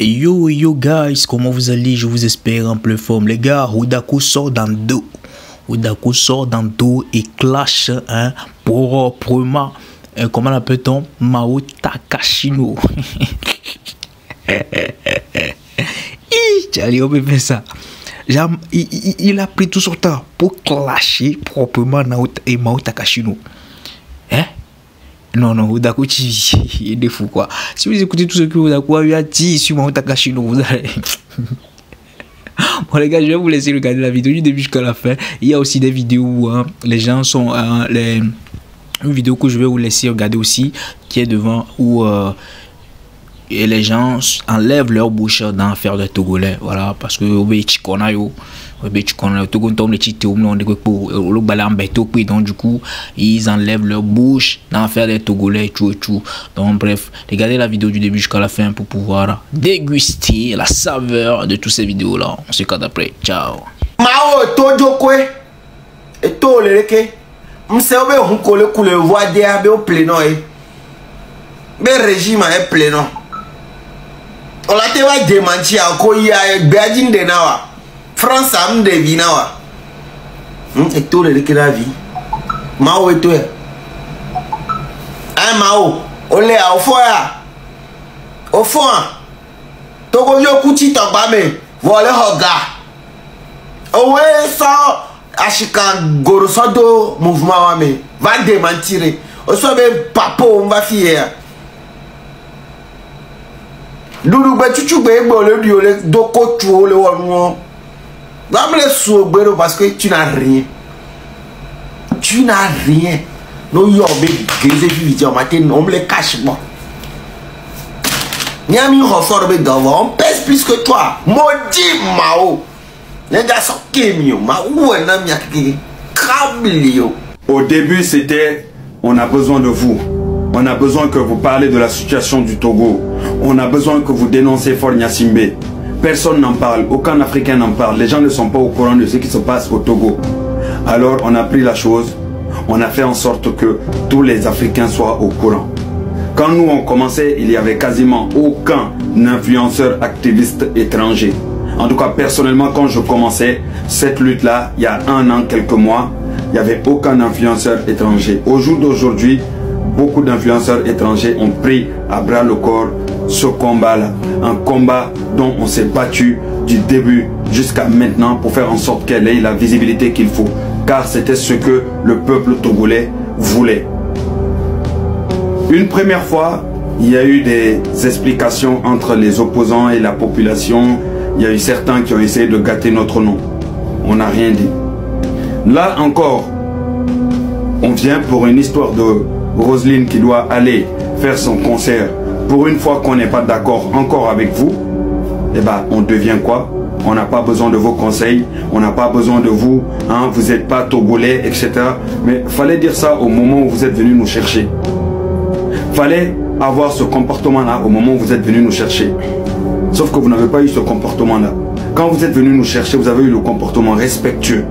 Yo guys, comment vous allez? Je vous espère en pleine forme. Les gars, Rudaku sort dans dos. Rudaku sort dans dos et clash proprement. Comment l'appelle-t-on? Mao Takashino. Allez, on peut faire ça. Il a pris tout son temps pour clasher proprement Mao Takashino. Hein? Non, Rudaku, il est des fous, quoi. Si vous écoutez tout ce que Rudaku a dit sur Mao Takashino, vous allez... Bon les gars, je vais vous laisser regarder la vidéo du début jusqu'à la fin. Il y a aussi des vidéos où les gens sont... une vidéo que je vais vous laisser regarder aussi, qui est devant, où et les gens enlèvent leur bouche dans l'affaire de Togolais. Voilà, parce que donc du coup ils enlèvent leur bouche dans l'affaire des Togolais et tout. Donc bref, regardez la vidéo du début jusqu'à la fin pour pouvoir déguster la saveur de toutes ces vidéos là. On se capte après. Ciao. Mao tojokwe eto leleke mseobe hunkole kule voide abe o pleno be régime e pleno on la te va démentir ko ya gbadin de nawa France am de binawa eto leleke la vie Mao eto Mao ole a au fond togo yo kuti togba me vole hoga owe ça Achikan Gorosodo mouvement wame va démentir. On soit même papo on va fier. Doudou ba chuchu ba ebo le diole doko tuo le wonwo. Va me le soubero parce que tu n'as rien. Tu n'as rien. No yo baby, geze vidéo matin on me le cache bon. Niami reforme d'avant, on pèse plus que toi. Maudit Mao. Au début, c'était on a besoin de vous. On a besoin que vous parlez de la situation du Togo. On a besoin que vous dénoncez Faure Gnassingbé. Personne n'en parle, aucun Africain n'en parle. Les gens ne sont pas au courant de ce qui se passe au Togo. Alors on a pris la chose, on a fait en sorte que tous les Africains soient au courant. Quand nous on commençait, il n'y avait quasiment aucun influenceur activiste étranger. En tout cas, personnellement, quand je commençais cette lutte-là, il y a 1 an, quelques mois, il n'y avait aucun influenceur étranger. Au jour d'aujourd'hui, beaucoup d'influenceurs étrangers ont pris à bras le corps ce combat-là. Un combat dont on s'est battu du début jusqu'à maintenant pour faire en sorte qu'elle ait la visibilité qu'il faut. Car c'était ce que le peuple togolais voulait. Une première fois, il y a eu des explications entre les opposants et la population. Il y a eu certains qui ont essayé de gâter notre nom. On n'a rien dit. Là encore, on vient pour une histoire de Roselyne qui doit aller faire son concert. Pour une fois qu'on n'est pas d'accord encore avec vous, eh ben, on devient quoi? On n'a pas besoin de vos conseils, on n'a pas besoin de vous, hein, vous n'êtes pas togolais, etc. Mais fallait dire ça au moment où vous êtes venu nous chercher. Fallait avoir ce comportement-là au moment où vous êtes venu nous chercher. Sauf que vous n'avez pas eu ce comportement-là. Quand vous êtes venu nous chercher, vous avez eu le comportement respectueux.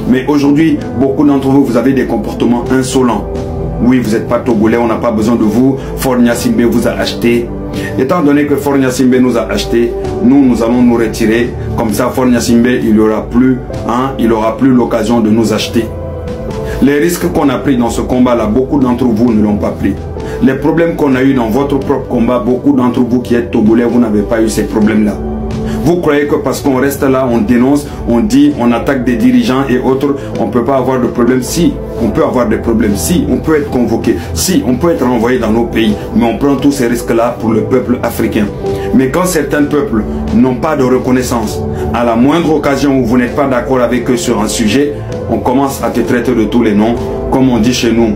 Mais aujourd'hui, beaucoup d'entre vous, vous avez des comportements insolents. Oui, vous n'êtes pas togolais, on n'a pas besoin de vous. Faure Gnassingbé vous a acheté. Étant donné que Faure Gnassingbé nous a acheté, nous allons nous retirer. Comme ça, Faure Gnassingbé, il n'aura plus l'occasion de nous acheter. Les risques qu'on a pris dans ce combat-là, beaucoup d'entre vous ne l'ont pas pris. Les problèmes qu'on a eu dans votre propre combat, beaucoup d'entre vous qui êtes togolais, vous n'avez pas eu ces problèmes-là. Vous croyez que parce qu'on reste là, on dénonce, on dit, on attaque des dirigeants et autres, on ne peut pas avoir de problème. Si, on peut avoir des problèmes. Si, on peut être convoqué. Si, on peut être envoyé dans nos pays. Mais on prend tous ces risques-là pour le peuple africain. Mais quand certains peuples n'ont pas de reconnaissance, à la moindre occasion où vous n'êtes pas d'accord avec eux sur un sujet, on commence à te traiter de tous les noms, comme on dit chez nous.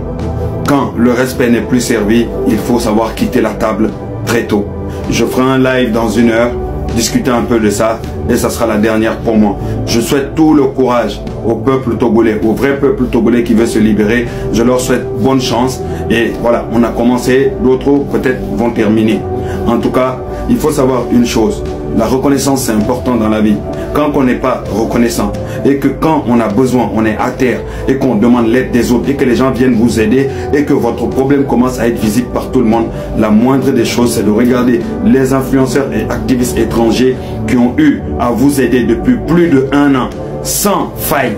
Quand le respect n'est plus servi, il faut savoir quitter la table très tôt. Je ferai un live dans 1 heure, discuter un peu de ça, et ça sera la dernière pour moi. Je souhaite tout le courage au peuple togolais, au vrai peuple togolais qui veut se libérer. Je leur souhaite bonne chance. Et voilà, on a commencé, d'autres peut-être vont terminer. En tout cas, il faut savoir une chose. La reconnaissance, c'est important dans la vie. Quand on n'est pas reconnaissant et que quand on a besoin, on est à terre et qu'on demande l'aide des autres et que les gens viennent vous aider et que votre problème commence à être visible par tout le monde, la moindre des choses, c'est de regarder les influenceurs et activistes étrangers qui ont eu à vous aider depuis plus de 1 an sans faille.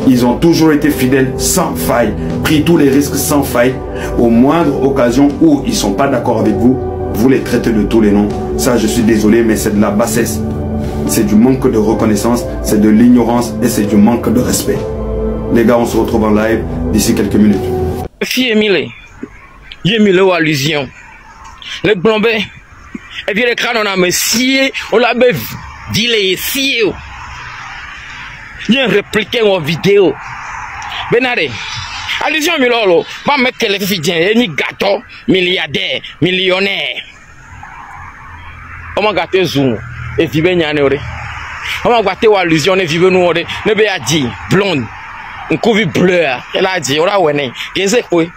Ils ont toujours été fidèles sans faille, pris tous les risques sans faille. Aux moindres occasions où ils ne sont pas d'accord avec vous, vous les traitez de tous les noms. Ça, je suis désolé, mais c'est de la bassesse. C'est du manque de reconnaissance, c'est de l'ignorance et c'est du manque de respect. Les gars, on se retrouve en live d'ici quelques minutes. Fille Emile, Emile ou allusion. Le blombé, et puis le crâne, on a messier, on l'a dit les sié. Il y a un répliqué en vidéo. Benare, allusion Milolo, pas mettre les filles, ni gâteau, milliardaire, millionnaire. On m'a gâté zoom, et vive nyanore. On m'a gâté allusion, et vive nous, ne be a dit, blonde, un couvi bleu, elle a dit, on a oué, qu'est-ce que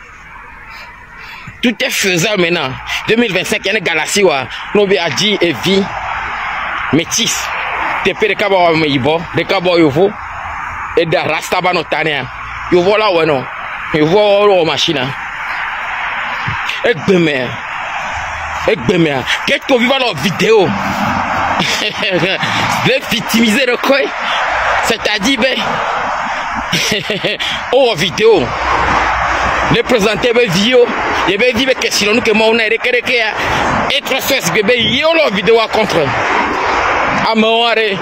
tout est faisable maintenant. 2025, il y a une galaxie, nous be a dit, et vie, métis. Te pe de kaba me ibo de kaba yovo et de rasta ba no tania yovo la weno yovo lo machine ekbeme qu'est-ce qu'on viva la vidéo de victimiser le quoi c'est-à-dire oh vidéo les présenter be vidéo et be dire que si nous que moi on est requéré et très fesse bébé yo la vidéo contre Amore,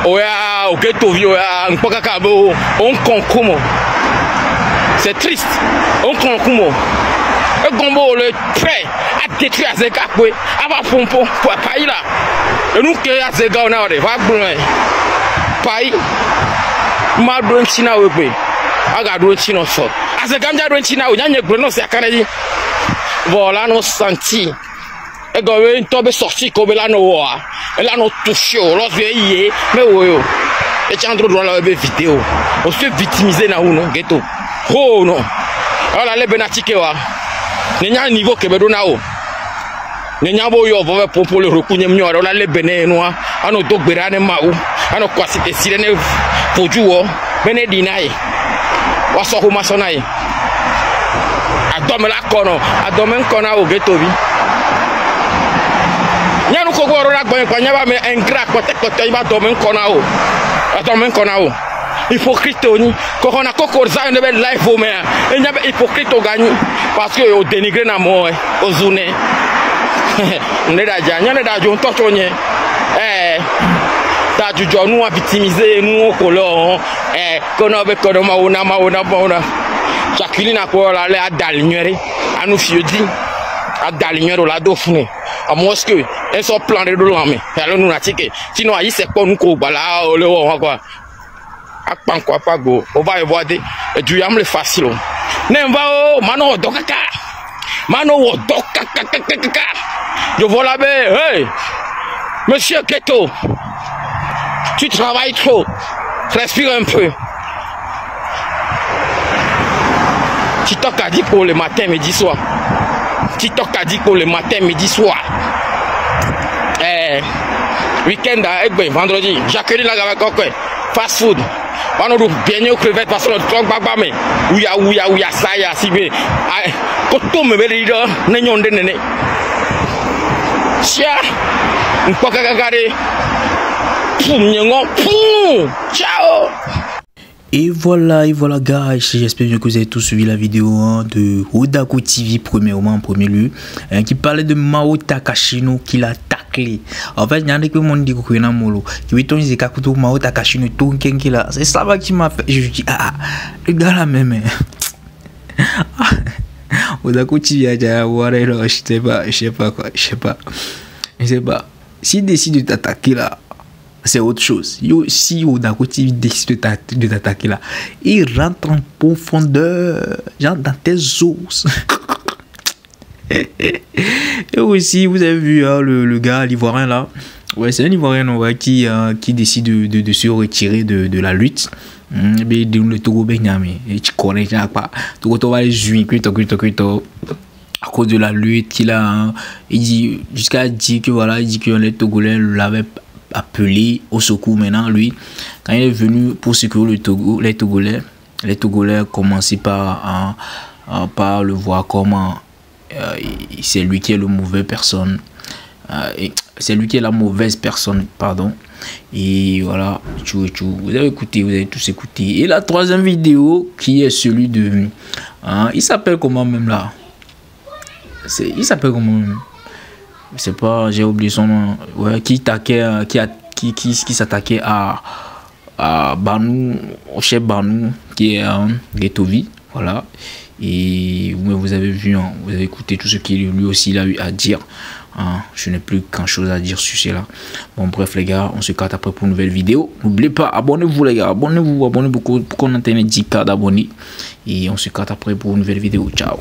oya, oketo vi oya, n'poka kabo, on concomo. C'est triste, on concomo. Le gombo le prêt à détruire Azekakwe, à pompo, pour paï là. Et nous qui Azeka on a va brûler. Paï, ma brûle China webe, aga brûle China sort. Azeka m'ja brûle China ou n'y'a brûle non c'est à Canada. Voilà nos senti. Et quand on tombe sorti comme là nous et là nous touchons lorsque y est mais oui et tu as droit à la vidéo on se victimiser na ou non ghetto oh non alors les benatike wa n'y'a niveau que bedona o n'y'a bo yo va pour le rekunye mnyo alors les bené noa ano dogbera ne ma ou ano kwasi te sirene pojuo bene dinai wa so homa sonai adome la kono adome kona o ghetto bi Nyanu ko goro la gben kwa nyaba me engra kote iba domen konao. Domen konao. Hypocrite oni ko ona ko za ne be live o me. E nyaba hypocrite o gagni parce que o dénigrer na mo o zune. Ne da ja nyane da jo to tonye. Ta ju jo nu a victimiser nu ko lo kono be kono ma ona. Jacqueline a ko la le adalinwere anu fiodi adalinwere la do fune. À moins que elles sont plein de dollars mais alors nous n'attiquer sinon il c'est pas nous ko bala le quoi a pan quoi pas go on va y voir des du yam le facile nem va o mano dokaka mano dokaka je vois be hey monsieur Keto tu travailles trop respire un peu TikTok a dit pour le matin midi soir TikTok a dit pour le matin, midi, soir. Week-end, vendredi. Jacqueline la quoi fast food. On a bien aux crevettes parce que le truc baba mais ouya ça ya si bien. Quand tout me veut dire n'ayons de nene. Sia, on peut regarder. Ciao. Et voilà guys, j'espère bien que vous avez tous suivi la vidéo de Odaku TV premièrement en premier lieu qui parlait de Mao Takashino qui l'a taclé. En fait, il y a des gens qui disent que Molo qui veut dire que Mao Takashino tout qui là, c'est ça qui m'a fait. Je dis le gars là même. Odaku TV a déjà je sais pas. S'il décide de t'attaquer là, c'est autre chose. Si Odaku TV décide de t'attaquer là, il rentre en profondeur, genre dans tes os. Et aussi, vous avez vu le gars, l'Ivoirien là. Ouais, c'est un Ivoirien qui décide de se retirer de la lutte. Le Togo Benyame, et tu connais pas. Togo va les juin, à cause de la lutte qu'il a, hein. Il dit, jusqu'à dire que voilà, il dit que les Togolais l'avaient appelé au secours. Maintenant, lui, quand il est venu pour secourir le Togo, les Togolais commençaient par le voir comme c'est lui qui est le mauvais personne. C'est lui qui est la mauvaise personne, pardon. Et voilà, vous avez écouté, vous avez tous écouté. Et la troisième vidéo qui est celui de il s'appelle comment même là, il s'appelle comment même, je sais pas, j'ai oublié son nom. Ouais, qui s'attaquait à Banou, au chef Banou qui est Ghettovi, voilà. Et vous avez vu, hein, vous avez écouté tout ce qu'il lui aussi a eu à dire. Je n'ai plus grand chose à dire sur cela. Bon, bref les gars, on se capte après pour une nouvelle vidéo. N'oubliez pas, abonnez-vous les gars, abonnez-vous pour qu'on atteigne 10K d'abonnés. Et on se capte après pour une nouvelle vidéo. Ciao.